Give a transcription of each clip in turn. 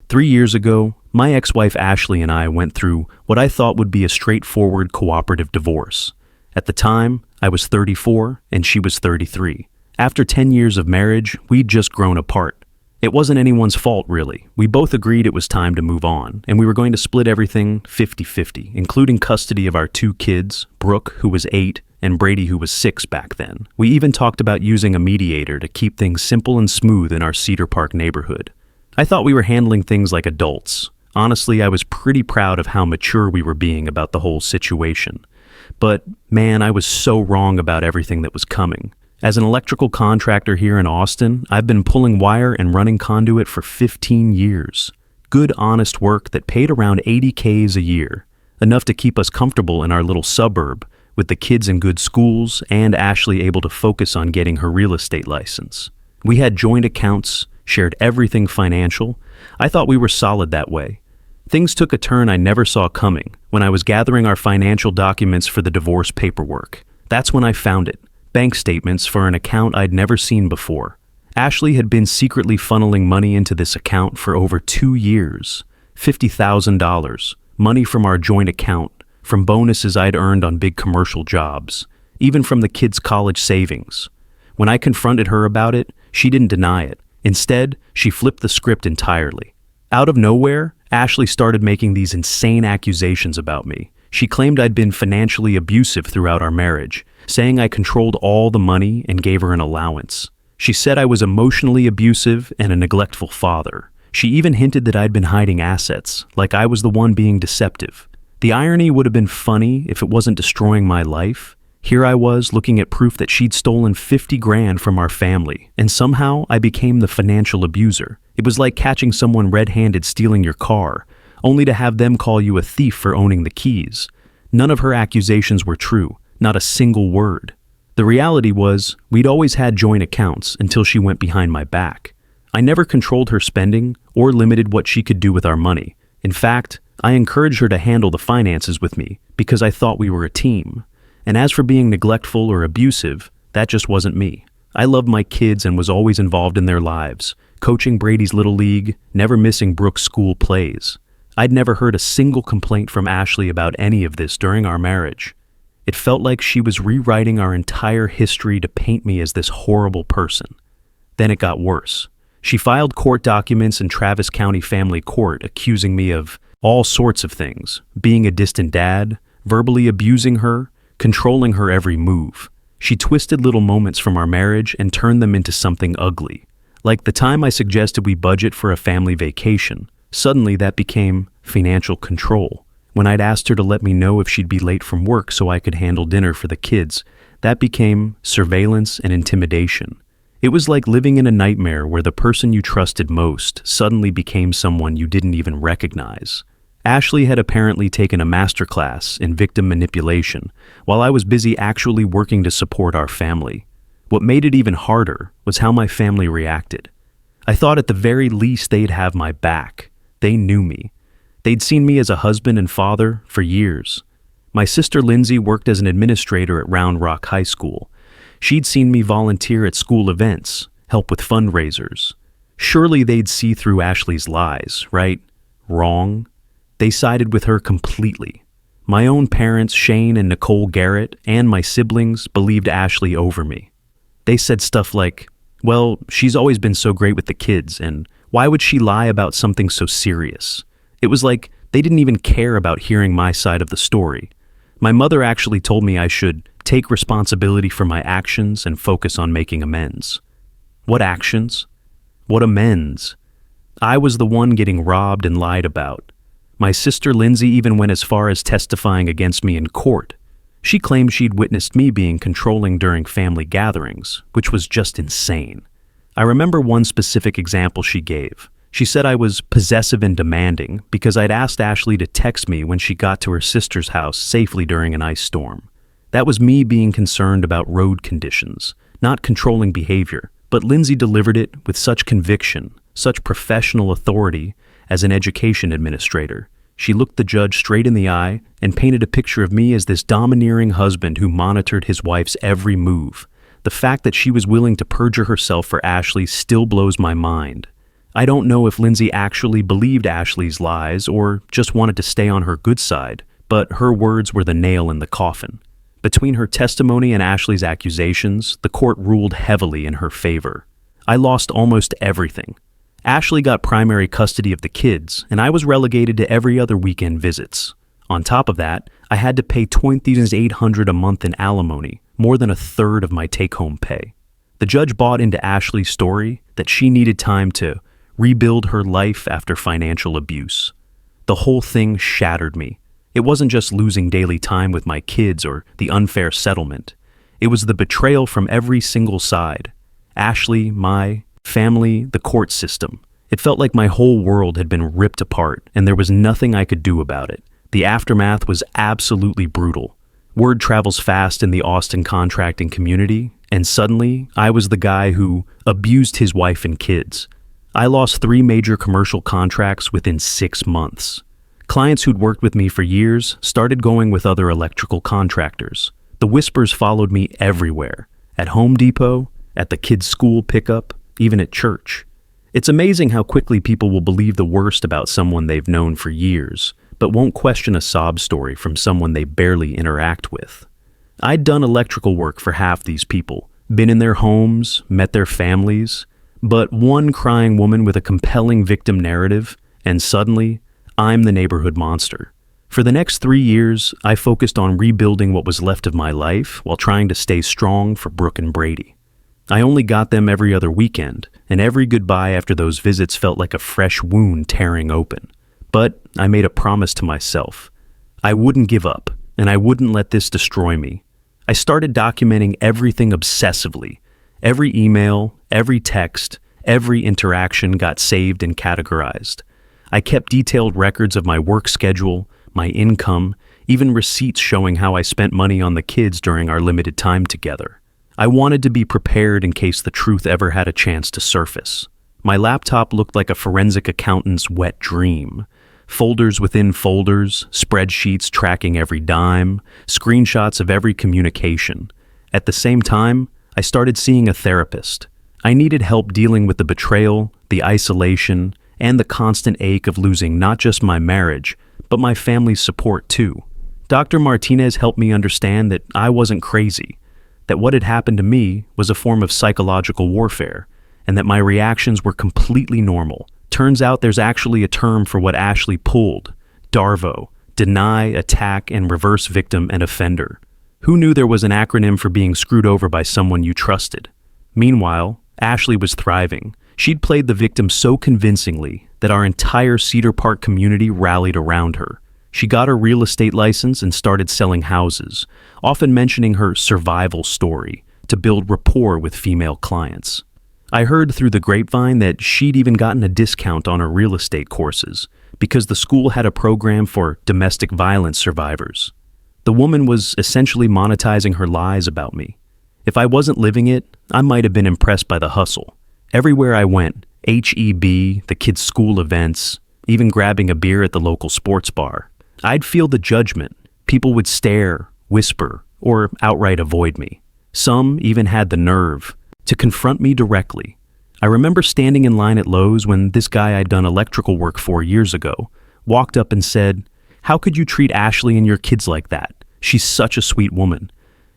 3 years ago, my ex-wife Ashley and I went through what I thought would be a straightforward cooperative divorce. At the time, I was 34 and she was 33. After 10 years of marriage, we'd just grown apart. It wasn't anyone's fault, really. We both agreed it was time to move on, and we were going to split everything 50-50, including custody of our 2 kids, Brooke, who was 8, and Brady, who was 6 back then. We even talked about using a mediator to keep things simple and smooth in our Cedar Park neighborhood. I thought we were handling things like adults. Honestly, I was pretty proud of how mature we were being about the whole situation. But, man, I was so wrong about everything that was coming. As an electrical contractor here in Austin, I've been pulling wire and running conduit for 15 years. Good, honest work that paid around $80K a year, enough to keep us comfortable in our little suburb, with the kids in good schools and Ashley able to focus on getting her real estate license. We had joint accounts, shared everything financial. I thought we were solid that way. Things took a turn I never saw coming when I was gathering our financial documents for the divorce paperwork. That's when I found it. Bank statements for an account I'd never seen before. Ashley had been secretly funneling money into this account for over 2 years. $50,000, money from our joint account, from bonuses I'd earned on big commercial jobs, even from the kids' college savings. When I confronted her about it, she didn't deny it. Instead, she flipped the script entirely. Out of nowhere, Ashley started making these insane accusations about me. She claimed I'd been financially abusive throughout our marriage, saying I controlled all the money and gave her an allowance. She said I was emotionally abusive and a neglectful father. She even hinted that I'd been hiding assets, like I was the one being deceptive. The irony would have been funny if it wasn't destroying my life. Here I was looking at proof that she'd stolen 50 grand from our family, and somehow I became the financial abuser. It was like catching someone red-handed stealing your car, only to have them call you a thief for owning the keys. None of her accusations were true, not a single word. The reality was, we'd always had joint accounts until she went behind my back. I never controlled her spending or limited what she could do with our money. In fact, I encouraged her to handle the finances with me because I thought we were a team. And as for being neglectful or abusive, that just wasn't me. I loved my kids and was always involved in their lives, coaching Brady's little league, never missing Brooke's school plays. I'd never heard a single complaint from Ashley about any of this during our marriage. It felt like she was rewriting our entire history to paint me as this horrible person. Then it got worse. She filed court documents in Travis County Family Court accusing me of all sorts of things, being a distant dad, verbally abusing her, controlling her every move. She twisted little moments from our marriage and turned them into something ugly. Like the time I suggested we budget for a family vacation, suddenly that became financial control. When I'd asked her to let me know if she'd be late from work so I could handle dinner for the kids, that became surveillance and intimidation. It was like living in a nightmare where the person you trusted most suddenly became someone you didn't even recognize. Ashley had apparently taken a masterclass in victim manipulation, while I was busy actually working to support our family. What made it even harder was how my family reacted. I thought at the very least they'd have my back. They knew me. They'd seen me as a husband and father for years. My sister Lindsay worked as an administrator at Round Rock High School. She'd seen me volunteer at school events, help with fundraisers. Surely they'd see through Ashley's lies, right? Wrong. They sided with her completely. My own parents, Shane and Nicole Garrett, and my siblings believed Ashley over me. They said stuff like, well, she's always been so great with the kids, and why would she lie about something so serious? It was like they didn't even care about hearing my side of the story. My mother actually told me I should take responsibility for my actions and focus on making amends. What actions? What amends? I was the one getting robbed and lied about. My sister Lindsay even went as far as testifying against me in court. She claimed she'd witnessed me being controlling during family gatherings, which was just insane. I remember one specific example she gave. She said I was possessive and demanding because I'd asked Ashley to text me when she got to her sister's house safely during an ice storm. That was me being concerned about road conditions, not controlling behavior. But Lindsay delivered it with such conviction, such professional authority as an education administrator. She looked the judge straight in the eye and painted a picture of me as this domineering husband who monitored his wife's every move. The fact that she was willing to perjure herself for Ashley still blows my mind. I don't know if Lindsay actually believed Ashley's lies or just wanted to stay on her good side, but her words were the nail in the coffin. Between her testimony and Ashley's accusations, the court ruled heavily in her favor. I lost almost everything. Ashley got primary custody of the kids, and I was relegated to every other weekend visits. On top of that, I had to pay $2,800 a month in alimony, more than a third of my take-home pay. The judge bought into Ashley's story that she needed time to rebuild her life after financial abuse. The whole thing shattered me. It wasn't just losing daily time with my kids or the unfair settlement. It was the betrayal from every single side. Ashley, my family, the court system. It felt like my whole world had been ripped apart, and there was nothing I could do about it. The aftermath was absolutely brutal. Word travels fast in the Austin contracting community, and suddenly, I was the guy who abused his wife and kids. I lost 3 major commercial contracts within 6 months. Clients who'd worked with me for years started going with other electrical contractors. The whispers followed me everywhere, at Home Depot, at the kids' school pickup, even at church. It's amazing how quickly people will believe the worst about someone they've known for years, but won't question a sob story from someone they barely interact with. I'd done electrical work for half these people, been in their homes, met their families, but one crying woman with a compelling victim narrative, and suddenly, I'm the neighborhood monster. For the next 3 years, I focused on rebuilding what was left of my life while trying to stay strong for Brooke and Brady. I only got them every other weekend, and every goodbye after those visits felt like a fresh wound tearing open. But I made a promise to myself. I wouldn't give up, and I wouldn't let this destroy me. I started documenting everything obsessively. Every email, every text, every interaction got saved and categorized. I kept detailed records of my work schedule, my income, even receipts showing how I spent money on the kids during our limited time together. I wanted to be prepared in case the truth ever had a chance to surface. My laptop looked like a forensic accountant's wet dream. Folders within folders, spreadsheets tracking every dime, screenshots of every communication. At the same time, I started seeing a therapist. I needed help dealing with the betrayal, the isolation, and the constant ache of losing not just my marriage, but my family's support too. Dr. Martinez helped me understand that I wasn't crazy, that what had happened to me was a form of psychological warfare, and that my reactions were completely normal. Turns out there's actually a term for what Ashley pulled: DARVO, deny, attack, and reverse victim and offender. Who knew there was an acronym for being screwed over by someone you trusted? Meanwhile, Ashley was thriving. She'd played the victim so convincingly that our entire Cedar Park community rallied around her. She got her real estate license and started selling houses, often mentioning her survival story to build rapport with female clients. I heard through the grapevine that she'd even gotten a discount on her real estate courses because the school had a program for domestic violence survivors. The woman was essentially monetizing her lies about me. If I wasn't living it, I might have been impressed by the hustle. Everywhere I went, HEB, the kids' school events, even grabbing a beer at the local sports bar, I'd feel the judgment. People would stare, whisper, or outright avoid me. Some even had the nerve to confront me directly. I remember standing in line at Lowe's when this guy I'd done electrical work for years ago walked up and said, "How could you treat Ashley and your kids like that? She's such a sweet woman."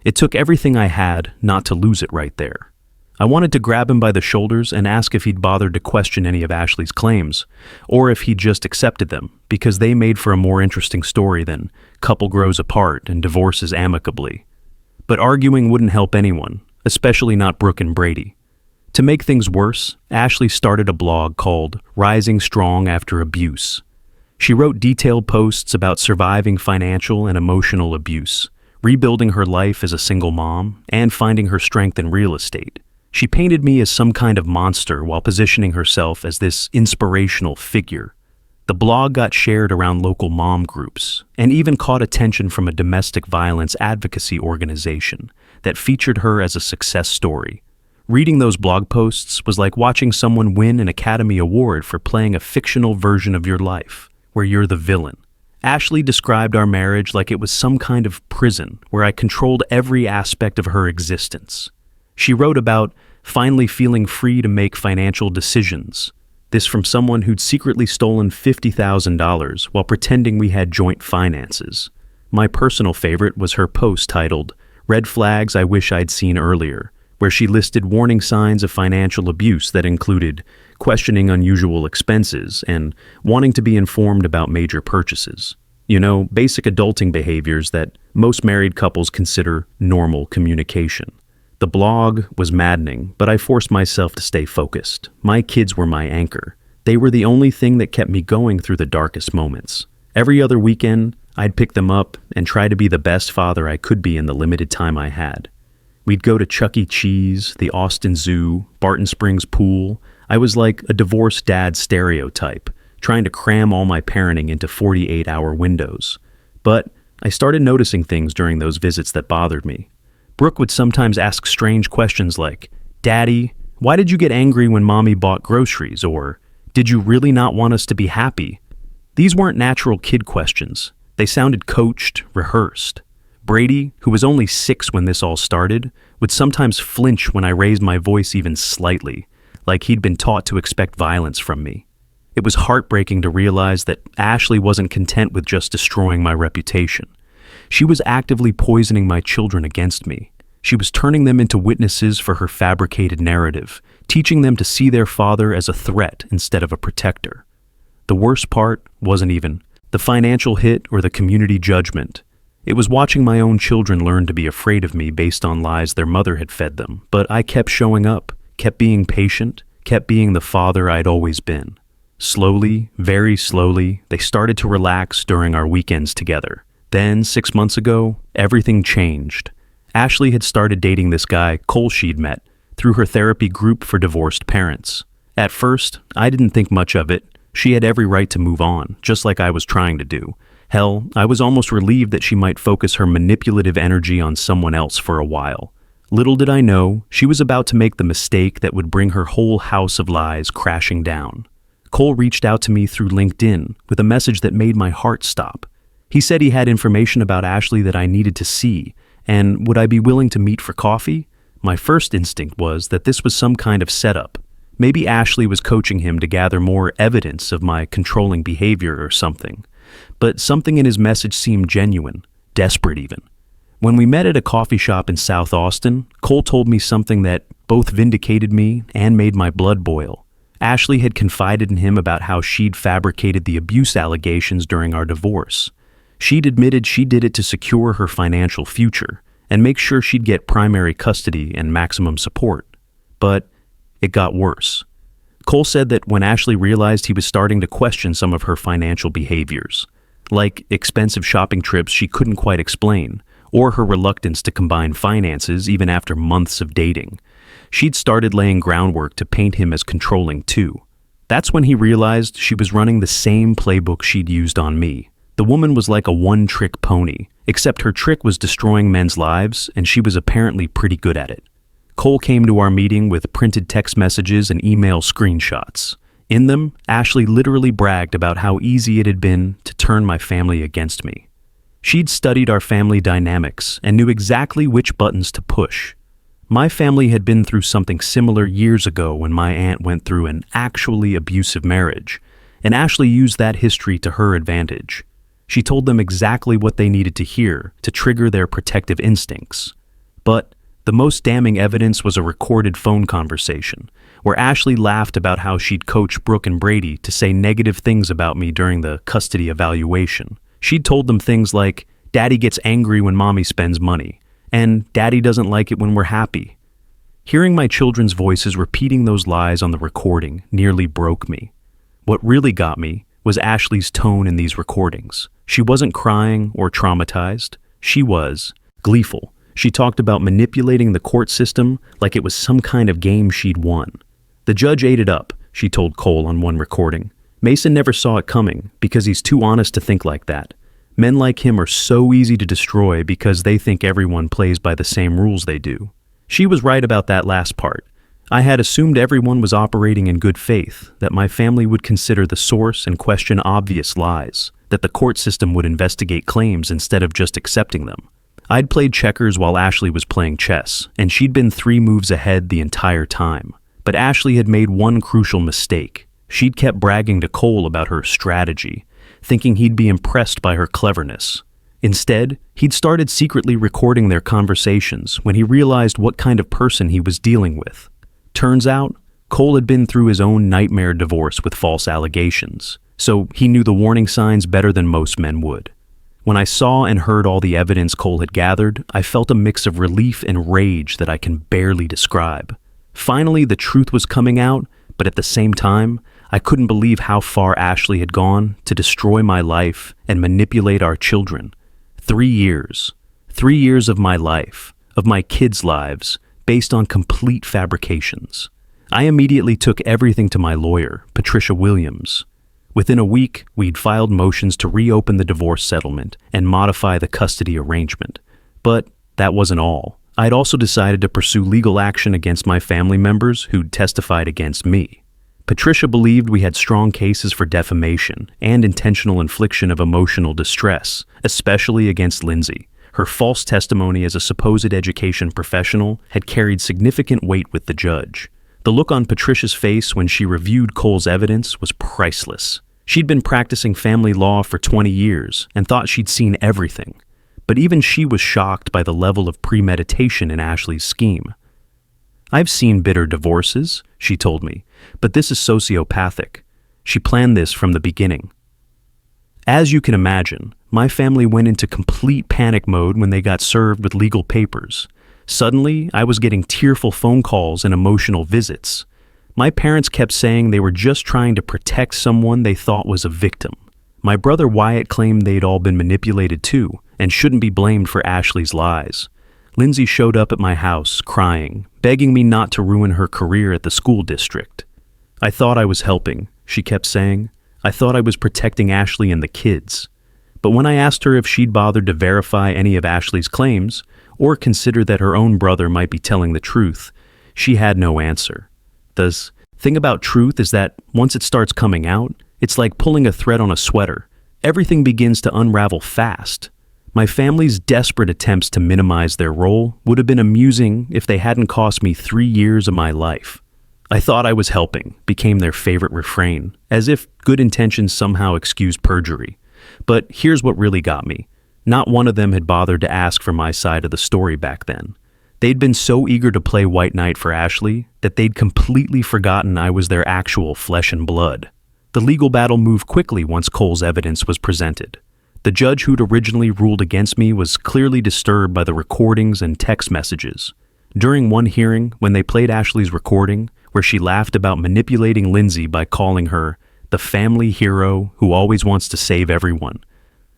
It took everything I had not to lose it right there. I wanted to grab him by the shoulders and ask if he'd bothered to question any of Ashley's claims, or if he'd just accepted them, because they made for a more interesting story than couple grows apart and divorces amicably. But arguing wouldn't help anyone, especially not Brooke and Brady. To make things worse, Ashley started a blog called Rising Strong After Abuse. She wrote detailed posts about surviving financial and emotional abuse, rebuilding her life as a single mom, and finding her strength in real estate. She painted me as some kind of monster while positioning herself as this inspirational figure. The blog got shared around local mom groups and even caught attention from a domestic violence advocacy organization that featured her as a success story. Reading those blog posts was like watching someone win an Academy Award for playing a fictional version of your life, where you're the villain. Ashley described our marriage like it was some kind of prison where I controlled every aspect of her existence. She wrote about finally feeling free to make financial decisions, This from someone who'd secretly stolen $50,000 while pretending we had joint finances. My personal favorite was her post titled, "Red Flags I Wish I'd Seen Earlier," where she listed warning signs of financial abuse that included questioning unusual expenses and wanting to be informed about major purchases. You know, basic adulting behaviors that most married couples consider normal communication. The blog was maddening, but I forced myself to stay focused. My kids were my anchor. They were the only thing that kept me going through the darkest moments. Every other weekend, I'd pick them up and try to be the best father I could be in the limited time I had. We'd go to Chuck E. Cheese, the Austin Zoo, Barton Springs Pool. I was like a divorced dad stereotype, trying to cram all my parenting into 48-hour windows. But I started noticing things during those visits that bothered me. Brooke would sometimes ask strange questions like, "Daddy, why did you get angry when Mommy bought groceries?" Or, "Did you really not want us to be happy?" These weren't natural kid questions. They sounded coached, rehearsed. Brady, who was only 6 when this all started, would sometimes flinch when I raised my voice even slightly, like he'd been taught to expect violence from me. It was heartbreaking to realize that Ashley wasn't content with just destroying my reputation. She was actively poisoning my children against me. She was turning them into witnesses for her fabricated narrative, teaching them to see their father as a threat instead of a protector. The worst part wasn't even the financial hit or the community judgment. It was watching my own children learn to be afraid of me based on lies their mother had fed them. But I kept showing up, kept being patient, kept being the father I'd always been. Slowly, very slowly, they started to relax during our weekends together. Then, 6 months ago, everything changed. Ashley had started dating this guy, Cole, she'd met through her therapy group for divorced parents. At first, I didn't think much of it. She had every right to move on, just like I was trying to do. Hell, I was almost relieved that she might focus her manipulative energy on someone else for a while. Little did I know, she was about to make the mistake that would bring her whole house of lies crashing down. Cole reached out to me through LinkedIn with a message that made my heart stop. He said he had information about Ashley that I needed to see, and would I be willing to meet for coffee? My first instinct was that this was some kind of setup. Maybe Ashley was coaching him to gather more evidence of my controlling behavior or something. But something in his message seemed genuine, desperate even. When we met at a coffee shop in South Austin, Cole told me something that both vindicated me and made my blood boil. Ashley had confided in him about how she'd fabricated the abuse allegations during our divorce. She'd admitted she did it to secure her financial future and make sure she'd get primary custody and maximum support. But it got worse. Cole said that when Ashley realized he was starting to question some of her financial behaviors, like expensive shopping trips she couldn't quite explain, or her reluctance to combine finances even after months of dating, she'd started laying groundwork to paint him as controlling too. That's when he realized she was running the same playbook she'd used on me. The woman was like a one-trick pony, except her trick was destroying men's lives, and she was apparently pretty good at it. Cole came to our meeting with printed text messages and email screenshots. In them, Ashley literally bragged about how easy it had been to turn my family against me. She'd studied our family dynamics and knew exactly which buttons to push. My family had been through something similar years ago when my aunt went through an actually abusive marriage, and Ashley used that history to her advantage. She told them exactly what they needed to hear to trigger their protective instincts. But the most damning evidence was a recorded phone conversation, where Ashley laughed about how she'd coached Brooke and Brady to say negative things about me during the custody evaluation. She'd told them things like, "Daddy gets angry when Mommy spends money," and "Daddy doesn't like it when we're happy." Hearing my children's voices repeating those lies on the recording nearly broke me. What really got me was Ashley's tone in these recordings. She wasn't crying or traumatized. She was gleeful. She talked about manipulating the court system like it was some kind of game she'd won. "The judge ate it up," she told Cole on one recording. "Mason never saw it coming because he's too honest to think like that. Men like him are so easy to destroy because they think everyone plays by the same rules they do." She was right about that last part. I had assumed everyone was operating in good faith, that my family would consider the source and question obvious lies, that the court system would investigate claims instead of just accepting them. I'd played checkers while Ashley was playing chess, and she'd been 3 moves ahead the entire time. But Ashley had made one crucial mistake. she'd kept bragging to Cole about her strategy, thinking he'd be impressed by her cleverness. Instead, he'd started secretly recording their conversations when he realized what kind of person he was dealing with. Turns out, Cole had been through his own nightmare divorce with false allegations, so he knew the warning signs better than most men would. When I saw and heard all the evidence Cole had gathered, I felt a mix of relief and rage that I can barely describe. Finally, the truth was coming out, but at the same time, I couldn't believe how far Ashley had gone to destroy my life and manipulate our children. 3 years. 3 years of my life, of my kids' lives, based on complete fabrications. I immediately took everything to my lawyer, Patricia Williams. Within a week, we'd filed motions to reopen the divorce settlement and modify the custody arrangement. But that wasn't all. I'd also decided to pursue legal action against my family members who'd testified against me. Patricia believed we had strong cases for defamation and intentional infliction of emotional distress, especially against Lindsay. Her false testimony as a supposed education professional had carried significant weight with the judge. The look on Patricia's face when she reviewed Cole's evidence was priceless. She'd been practicing family law for 20 years and thought she'd seen everything. But even she was shocked by the level of premeditation in Ashley's scheme. "I've seen bitter divorces," she told me, "but this is sociopathic. She planned this from the beginning." As you can imagine, my family went into complete panic mode when they got served with legal papers. Suddenly, I was getting tearful phone calls and emotional visits. My parents kept saying they were just trying to protect someone they thought was a victim. My brother Wyatt claimed they'd all been manipulated too, and shouldn't be blamed for Ashley's lies. Lindsay showed up at my house, crying, begging me not to ruin her career at the school district. "I thought I was helping," she kept saying. "I thought I was protecting Ashley and the kids." But when I asked her if she'd bothered to verify any of Ashley's claims, or consider that her own brother might be telling the truth, she had no answer. The thing about truth is that once it starts coming out, it's like pulling a thread on a sweater. Everything begins to unravel fast. My family's desperate attempts to minimize their role would have been amusing if they hadn't cost me 3 years of my life. "I thought I was helping" became their favorite refrain, as if good intentions somehow excused perjury. But here's what really got me. Not one of them had bothered to ask for my side of the story back then. They'd been so eager to play White Knight for Ashley that they'd completely forgotten I was their actual flesh and blood. The legal battle moved quickly once Cole's evidence was presented. The judge who'd originally ruled against me was clearly disturbed by the recordings and text messages. During one hearing, when they played Ashley's recording, where she laughed about manipulating Lindsay by calling her the family hero who always wants to save everyone,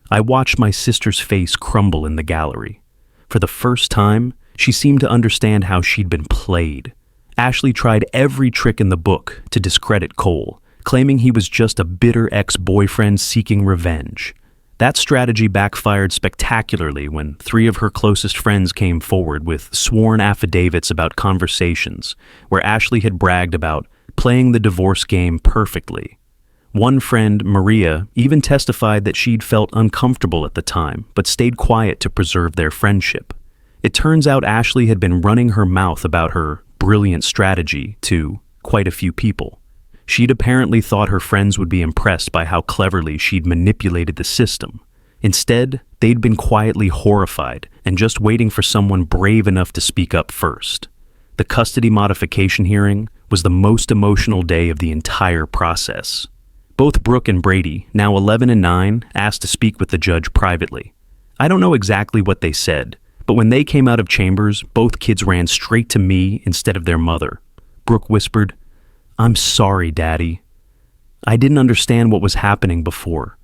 I watched my sister's face crumble in the gallery. For the first time, she seemed to understand how she'd been played. Ashley tried every trick in the book to discredit Cole, claiming he was just a bitter ex-boyfriend seeking revenge. That strategy backfired spectacularly when 3 of her closest friends came forward with sworn affidavits about conversations where Ashley had bragged about playing the divorce game perfectly. One friend, Maria, even testified that she'd felt uncomfortable at the time, but stayed quiet to preserve their friendship. It turns out Ashley had been running her mouth about her brilliant strategy to quite a few people. She'd apparently thought her friends would be impressed by how cleverly she'd manipulated the system. Instead, they'd been quietly horrified and just waiting for someone brave enough to speak up first. The custody modification hearing was the most emotional day of the entire process. Both Brooke and Brady, now 11 and 9, asked to speak with the judge privately. I don't know exactly what they said, but when they came out of chambers, both kids ran straight to me instead of their mother. Brooke whispered, "I'm sorry, Daddy. I didn't understand what was happening before."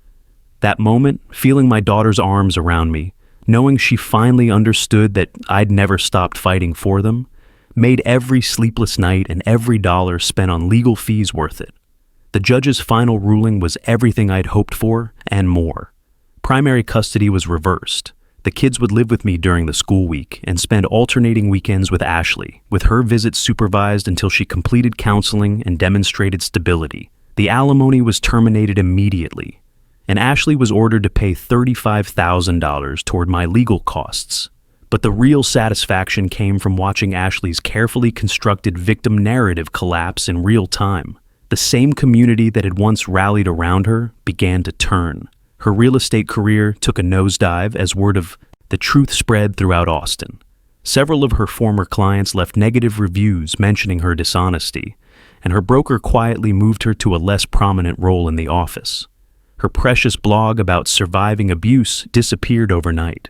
That moment, feeling my daughter's arms around me, knowing she finally understood that I'd never stopped fighting for them, made every sleepless night and every dollar spent on legal fees worth it. The judge's final ruling was everything I'd hoped for and more. Primary custody was reversed. The kids would live with me during the school week and spend alternating weekends with Ashley, with her visits supervised until she completed counseling and demonstrated stability. The alimony was terminated immediately, and Ashley was ordered to pay $35,000 toward my legal costs. But the real satisfaction came from watching Ashley's carefully constructed victim narrative collapse in real time. The same community that had once rallied around her began to turn. Her real estate career took a nosedive as word of the truth spread throughout Austin. Several of her former clients left negative reviews mentioning her dishonesty, and her broker quietly moved her to a less prominent role in the office. Her precious blog about surviving abuse disappeared overnight,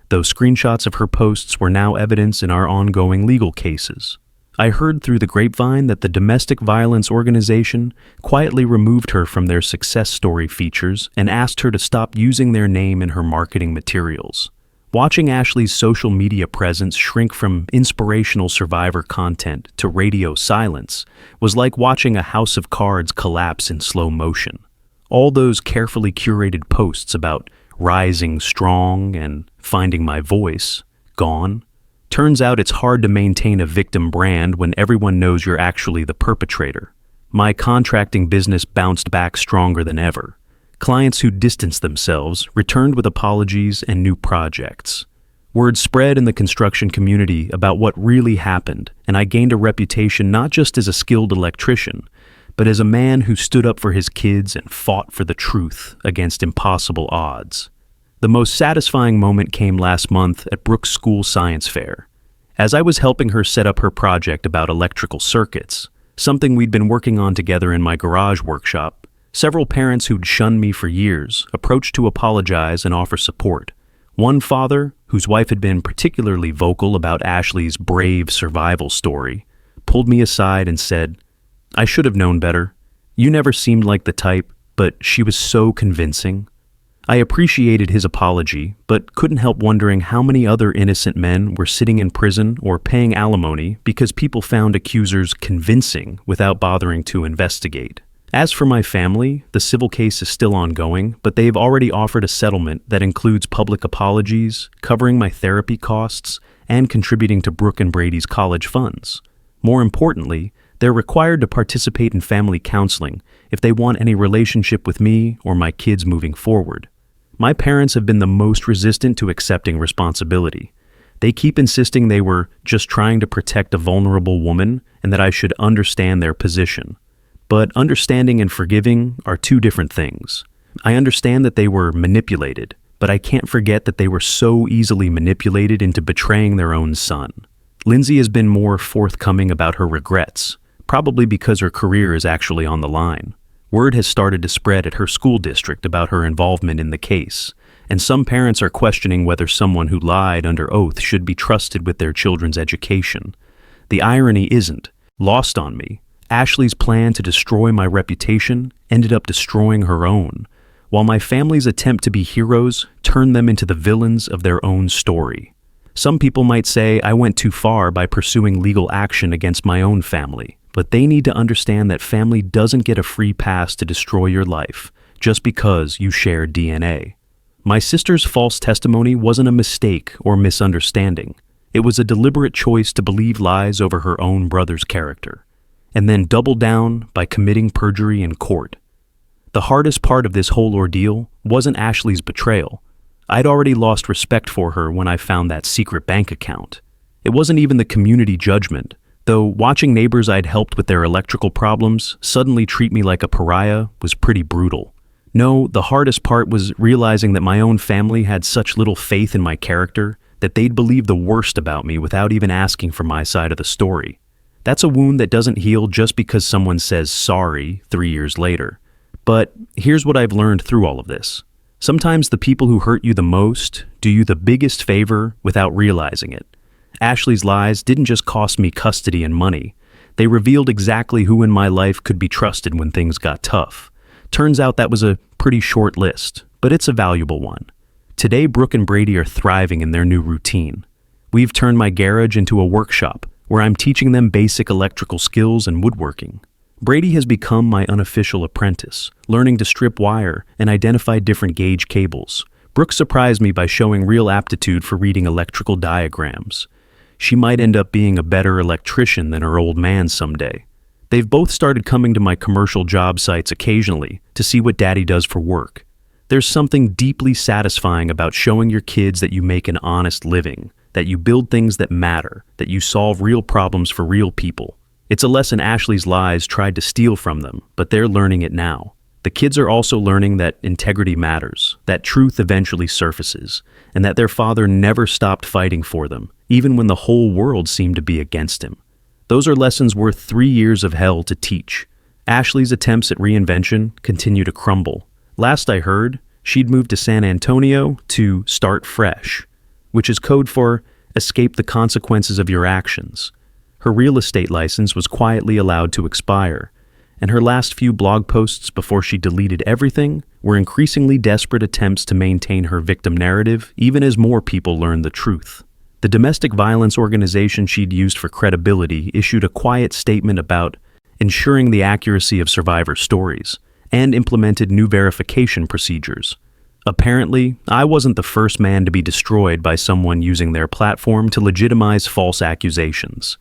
though screenshots of her posts were now evidence in our ongoing legal cases. I heard through the grapevine that the domestic violence organization quietly removed her from their success story features and asked her to stop using their name in her marketing materials. Watching Ashley's social media presence shrink from inspirational survivor content to radio silence was like watching a house of cards collapse in slow motion. All those carefully curated posts about rising strong and finding my voice, gone. Turns out it's hard to maintain a victim brand when everyone knows you're actually the perpetrator. My contracting business bounced back stronger than ever. Clients who distanced themselves returned with apologies and new projects. Word spread in the construction community about what really happened, and I gained a reputation not just as a skilled electrician, but as a man who stood up for his kids and fought for the truth against impossible odds. The most satisfying moment came last month at Brooke's school science fair. As I was helping her set up her project about electrical circuits, something we'd been working on together in my garage workshop, several parents who'd shunned me for years approached to apologize and offer support. One father, whose wife had been particularly vocal about Ashley's brave survival story, pulled me aside and said, "I should have known better. You never seemed like the type, but she was so convincing." I appreciated his apology, but couldn't help wondering how many other innocent men were sitting in prison or paying alimony because people found accusers convincing without bothering to investigate. As for my family, the civil case is still ongoing, but they've already offered a settlement that includes public apologies, covering my therapy costs, and contributing to Brooke and Brady's college funds. More importantly, they're required to participate in family counseling if they want any relationship with me or my kids moving forward. My parents have been the most resistant to accepting responsibility. They keep insisting they were just trying to protect a vulnerable woman and that I should understand their position. But understanding and forgiving are two different things. I understand that they were manipulated, but I can't forget that they were so easily manipulated into betraying their own son. Lindsay has been more forthcoming about her regrets, probably because her career is actually on the line. Word has started to spread at her school district about her involvement in the case, and some parents are questioning whether someone who lied under oath should be trusted with their children's education. The irony isn't lost on me. Ashley's plan to destroy my reputation ended up destroying her own, while my family's attempt to be heroes turned them into the villains of their own story. Some people might say I went too far by pursuing legal action against my own family, but they need to understand that family doesn't get a free pass to destroy your life just because you share DNA. My sister's false testimony wasn't a mistake or misunderstanding. It was a deliberate choice to believe lies over her own brother's character, and then double down by committing perjury in court. The hardest part of this whole ordeal wasn't Ashley's betrayal. I'd already lost respect for her when I found that secret bank account. It wasn't even the community judgment, though watching neighbors I'd helped with their electrical problems suddenly treat me like a pariah was pretty brutal. No, the hardest part was realizing that my own family had such little faith in my character that they'd believe the worst about me without even asking for my side of the story. That's a wound that doesn't heal just because someone says sorry 3 years later. But here's what I've learned through all of this. Sometimes the people who hurt you the most do you the biggest favor without realizing it. Ashley's lies didn't just cost me custody and money. They revealed exactly who in my life could be trusted when things got tough. Turns out that was a pretty short list, but it's a valuable one. Today, Brooke and Brady are thriving in their new routine. We've turned my garage into a workshop where I'm teaching them basic electrical skills and woodworking. Brady has become my unofficial apprentice, learning to strip wire and identify different gauge cables. Brooke surprised me by showing real aptitude for reading electrical diagrams. She might end up being a better electrician than her old man someday. They've both started coming to my commercial job sites occasionally to see what Daddy does for work. There's something deeply satisfying about showing your kids that you make an honest living, that you build things that matter, that you solve real problems for real people. It's a lesson Ashley's lies tried to steal from them, but they're learning it now. The kids are also learning that integrity matters, that truth eventually surfaces, and that their father never stopped fighting for them, even when the whole world seemed to be against him. Those are lessons worth 3 years of hell to teach. Ashley's attempts at reinvention continue to crumble. Last I heard, she'd moved to San Antonio to start fresh, which is code for escape the consequences of your actions. Her real estate license was quietly allowed to expire, and her last few blog posts before she deleted everything were increasingly desperate attempts to maintain her victim narrative, even as more people learned the truth. The domestic violence organization she'd used for credibility issued a quiet statement about ensuring the accuracy of survivor stories, and implemented new verification procedures. Apparently, I wasn't the first man to be destroyed by someone using their platform to legitimize false accusations.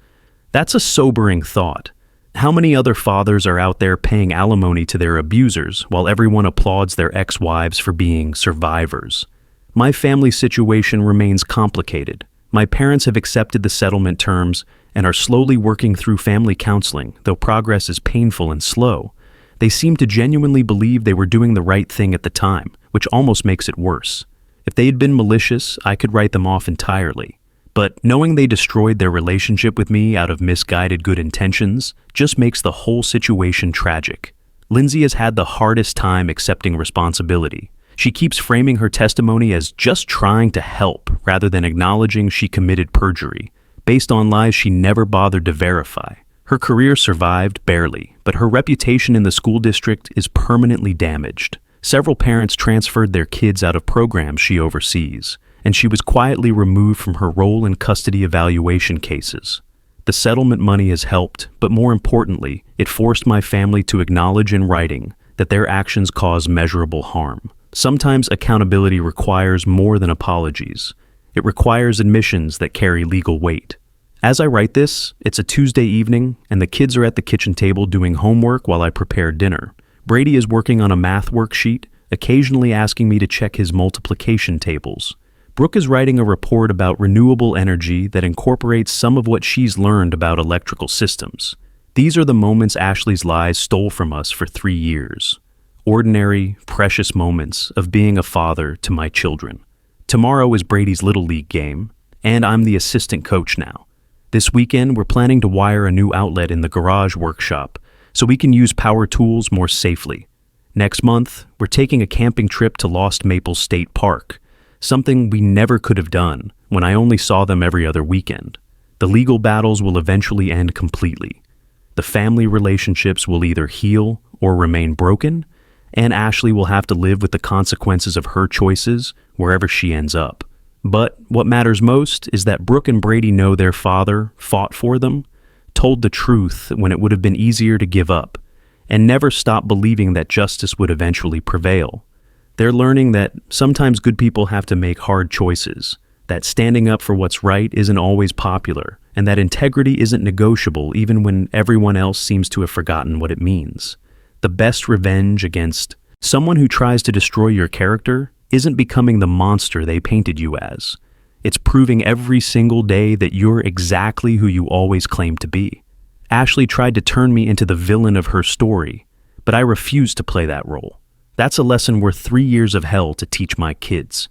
That's a sobering thought. How many other fathers are out there paying alimony to their abusers while everyone applauds their ex-wives for being survivors? My family situation remains complicated. My parents have accepted the settlement terms and are slowly working through family counseling, though progress is painful and slow. They seem to genuinely believe they were doing the right thing at the time, which almost makes it worse. If they had been malicious, I could write them off entirely. But knowing they destroyed their relationship with me out of misguided good intentions just makes the whole situation tragic. Lindsay has had the hardest time accepting responsibility. She keeps framing her testimony as just trying to help rather than acknowledging she committed perjury, based on lies she never bothered to verify. Her career survived barely, but her reputation in the school district is permanently damaged. Several parents transferred their kids out of programs she oversees, and she was quietly removed from her role in custody evaluation cases. The settlement money has helped, but more importantly, it forced my family to acknowledge in writing that their actions cause measurable harm. Sometimes accountability requires more than apologies. It requires admissions that carry legal weight. As I write this, it's a Tuesday evening, and the kids are at the kitchen table doing homework while I prepare dinner. Brady is working on a math worksheet, occasionally asking me to check his multiplication tables. Brooke is writing a report about renewable energy that incorporates some of what she's learned about electrical systems. These are the moments Ashley's lies stole from us for 3 years. Ordinary, precious moments of being a father to my children. Tomorrow is Brady's Little League game, and I'm the assistant coach now. This weekend, we're planning to wire a new outlet in the garage workshop so we can use power tools more safely. Next month, we're taking a camping trip to Lost Maple State Park, something we never could have done when I only saw them every other weekend. The legal battles will eventually end completely. The family relationships will either heal or remain broken, and Ashley will have to live with the consequences of her choices wherever she ends up. But what matters most is that Brooke and Brady know their father fought for them, told the truth when it would have been easier to give up, and never stopped believing that justice would eventually prevail. They're learning that sometimes good people have to make hard choices, that standing up for what's right isn't always popular, and that integrity isn't negotiable even when everyone else seems to have forgotten what it means. The best revenge against someone who tries to destroy your character isn't becoming the monster they painted you as. It's proving every single day that you're exactly who you always claimed to be. Ashley tried to turn me into the villain of her story, but I refused to play that role. That's a lesson worth 3 years of hell to teach my kids.